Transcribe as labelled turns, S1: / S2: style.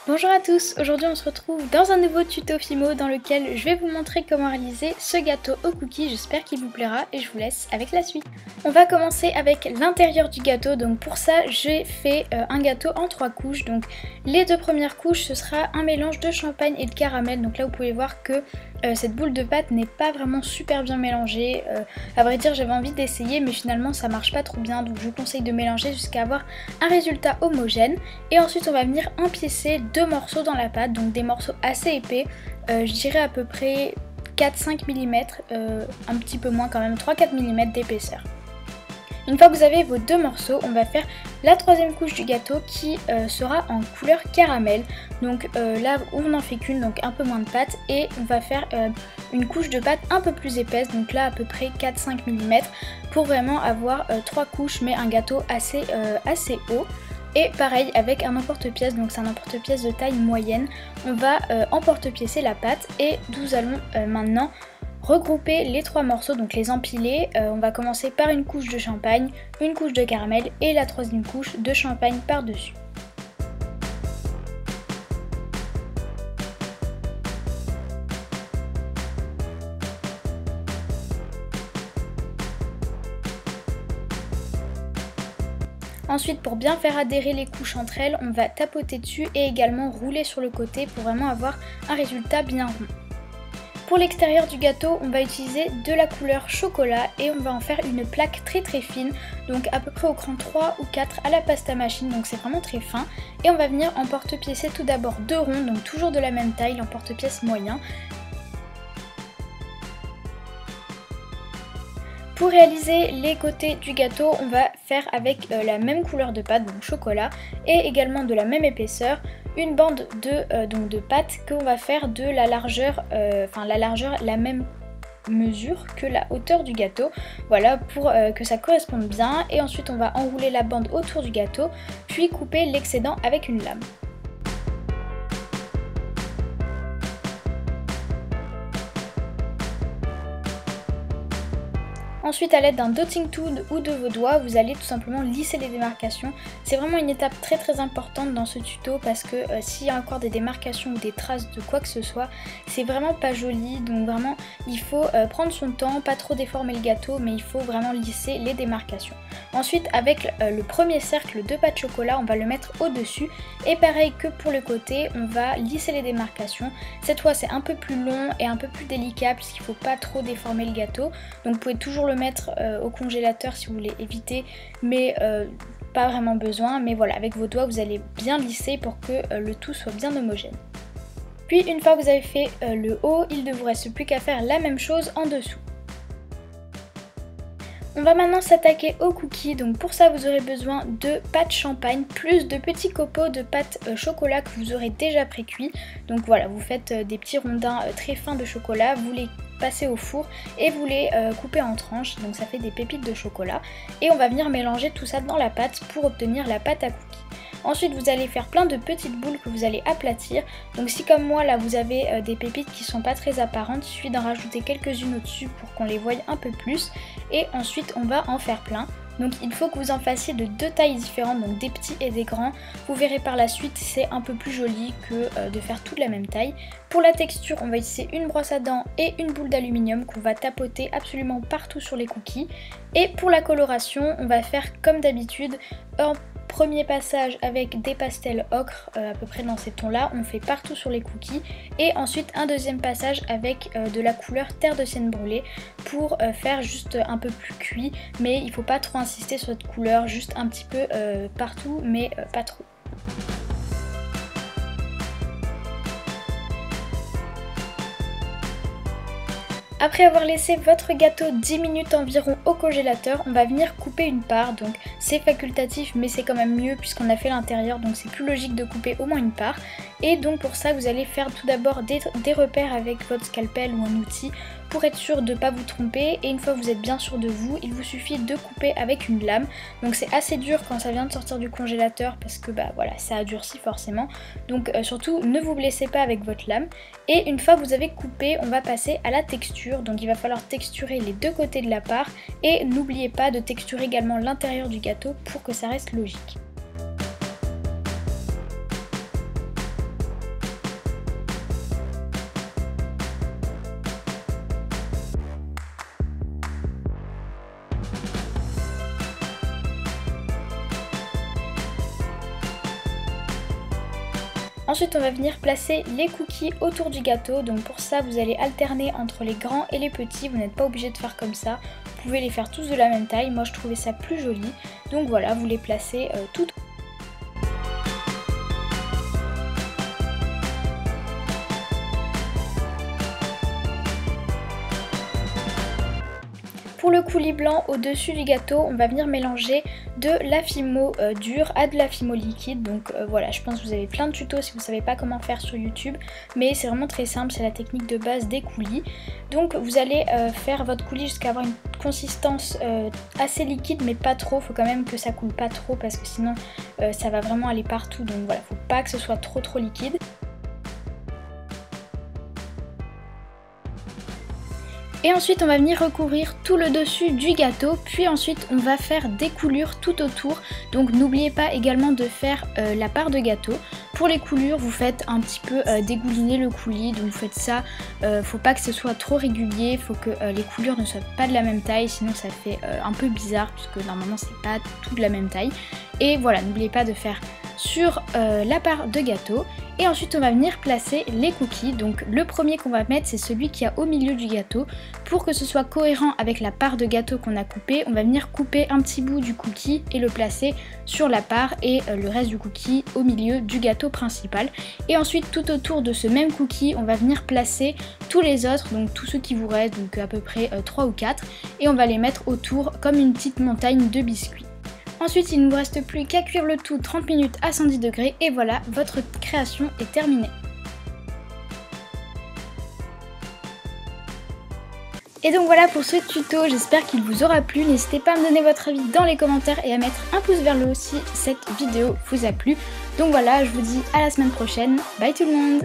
S1: Bonjour à tous, aujourd'hui on se retrouve dans un nouveau tuto Fimo dans lequel je vais vous montrer comment réaliser ce gâteau aux cookies. J'espère qu'il vous plaira et je vous laisse avec la suite. On va commencer avec l'intérieur du gâteau, donc pour ça j'ai fait un gâteau en 3 couches. Donc les deux premières couches ce sera un mélange de champagne et de caramel, donc là vous pouvez voir que cette boule de pâte n'est pas vraiment super bien mélangée. À vrai dire j'avais envie d'essayer mais finalement ça marche pas trop bien, donc je vous conseille de mélanger jusqu'à avoir un résultat homogène. Et ensuite on va venir empiécer deux morceaux dans la pâte, donc des morceaux assez épais, je dirais à peu près 4-5 mm, un petit peu moins quand même, 3-4 mm d'épaisseur. Une fois que vous avez vos deux morceaux, on va faire la troisième couche du gâteau qui sera en couleur caramel. Donc là on n'en fait qu'une, donc un peu moins de pâte, et on va faire une couche de pâte un peu plus épaisse, donc là à peu près 4-5 mm, pour vraiment avoir 3 couches mais un gâteau assez haut. Et pareil avec un emporte-pièce, donc c'est un emporte-pièce de taille moyenne. On va emporte-piécer la pâte et nous allons maintenant regrouper les trois morceaux, donc les empiler. On va commencer par une couche de champagne, une couche de caramel et la troisième couche de champagne par-dessus. Ensuite, pour bien faire adhérer les couches entre elles, on va tapoter dessus et également rouler sur le côté pour vraiment avoir un résultat bien rond. Pour l'extérieur du gâteau, on va utiliser de la couleur chocolat et on va en faire une plaque très fine, donc à peu près au cran 3 ou 4 à la pasta machine, donc c'est vraiment très fin. Et on va venir emporte-piécer tout d'abord deux ronds, donc toujours de la même taille, l'emporte-pièce moyen. Pour réaliser les côtés du gâteau, on va faire avec la même couleur de pâte, donc chocolat, et également de la même épaisseur, une bande de pâte qu'on va faire de la largeur, la même mesure que la hauteur du gâteau, voilà, pour que ça corresponde bien. Et ensuite on va enrouler la bande autour du gâteau, puis couper l'excédent avec une lame. Ensuite, à l'aide d'un dotting tool ou de vos doigts, vous allez tout simplement lisser les démarcations. C'est vraiment une étape très importante dans ce tuto parce que s'il y a encore des démarcations ou des traces de quoi que ce soit, c'est vraiment pas joli. Donc vraiment, il faut prendre son temps, pas trop déformer le gâteau, mais il faut vraiment lisser les démarcations. Ensuite, avec le premier cercle de pâte chocolat, on va le mettre au-dessus. Et pareil que pour le côté, on va lisser les démarcations. Cette fois, c'est un peu plus long et un peu plus délicat puisqu'il ne faut pas trop déformer le gâteau. Donc vous pouvez toujours le mettre au congélateur si vous voulez éviter, mais pas vraiment besoin. Mais voilà, avec vos doigts vous allez bien lisser pour que le tout soit bien homogène. Puis une fois que vous avez fait le haut, il ne vous reste plus qu'à faire la même chose en dessous. On va maintenant s'attaquer aux cookies, donc pour ça vous aurez besoin de pâte champagne plus de petits copeaux de pâte chocolat que vous aurez déjà pré-cuit. Donc voilà, vous faites des petits rondins très fins de chocolat, vous les passez au four et vous les coupez en tranches, donc ça fait des pépites de chocolat. Et on va venir mélanger tout ça dans la pâte pour obtenir la pâte à cookies. Ensuite vous allez faire plein de petites boules que vous allez aplatir. Donc si comme moi là vous avez des pépites qui sont pas très apparentes, il suffit d'en rajouter quelques-unes au-dessus pour qu'on les voie un peu plus. Et ensuite on va en faire plein. Donc il faut que vous en fassiez de deux tailles différentes, donc des petits et des grands. Vous verrez par la suite, c'est un peu plus joli que de faire toute la même taille. Pour la texture, on va utiliser une brosse à dents et une boule d'aluminium qu'on va tapoter absolument partout sur les cookies. Et pour la coloration, on va faire comme d'habitude un premier passage avec des pastels ocre, à peu près dans ces tons là, on fait partout sur les cookies. Et ensuite un deuxième passage avec de la couleur terre de sienne brûlée pour faire juste un peu plus cuit. Mais il ne faut pas trop insister sur cette couleur, juste un petit peu partout mais pas trop. Après avoir laissé votre gâteau 10 minutes environ au congélateur, on va venir couper une part. Donc c'est facultatif mais c'est quand même mieux puisqu'on a fait l'intérieur, donc c'est plus logique de couper au moins une part. Et donc pour ça vous allez faire tout d'abord des repères avec votre scalpel ou un outil pour être sûr de ne pas vous tromper. Et une fois que vous êtes bien sûr de vous, il vous suffit de couper avec une lame. Donc c'est assez dur quand ça vient de sortir du congélateur parce que bah voilà, ça a durci forcément. Donc surtout ne vous blessez pas avec votre lame. Et une fois que vous avez coupé, on va passer à la texture. Donc il va falloir texturer les deux côtés de la part et n'oubliez pas de texturer également l'intérieur du gâteau pour que ça reste logique. Ensuite on va venir placer les cookies autour du gâteau, donc pour ça vous allez alterner entre les grands et les petits, vous n'êtes pas obligé de faire comme ça, vous pouvez les faire tous de la même taille, moi je trouvais ça plus joli, donc voilà, vous les placez tout. Pour le coulis blanc au-dessus du gâteau, on va venir mélanger de la fimo dure à de la fimo liquide. Donc voilà, je pense que vous avez plein de tutos si vous ne savez pas comment faire sur YouTube. Mais c'est vraiment très simple, c'est la technique de base des coulis. Donc vous allez faire votre coulis jusqu'à avoir une consistance assez liquide mais pas trop. Il faut quand même que ça coule pas trop parce que sinon ça va vraiment aller partout. Donc voilà, faut pas que ce soit trop liquide. Et ensuite on va venir recouvrir tout le dessus du gâteau, puis ensuite on va faire des coulures tout autour. Donc n'oubliez pas également de faire la part de gâteau. Pour les coulures vous faites un petit peu dégouliner le coulis, donc vous faites ça, faut pas que ce soit trop régulier, faut que les coulures ne soient pas de la même taille, sinon ça fait un peu bizarre puisque normalement c'est pas tout de la même taille. Et voilà, n'oubliez pas de faire sur la part de gâteau. Et ensuite on va venir placer les cookies. Donc le premier qu'on va mettre c'est celui qui est au milieu du gâteau. Pour que ce soit cohérent avec la part de gâteau qu'on a coupé, on va venir couper un petit bout du cookie et le placer sur la part et le reste du cookie au milieu du gâteau principal. Et ensuite tout autour de ce même cookie on va venir placer tous les autres, donc tous ceux qui vous restent, donc à peu près 3 ou 4, et on va les mettre autour comme une petite montagne de biscuits. Ensuite il ne vous reste plus qu'à cuire le tout 30 minutes à 110 degrés et voilà, votre création est terminée. Et donc voilà pour ce tuto, j'espère qu'il vous aura plu. N'hésitez pas à me donner votre avis dans les commentaires et à mettre un pouce vers le haut si cette vidéo vous a plu. Donc voilà, je vous dis à la semaine prochaine. Bye tout le monde!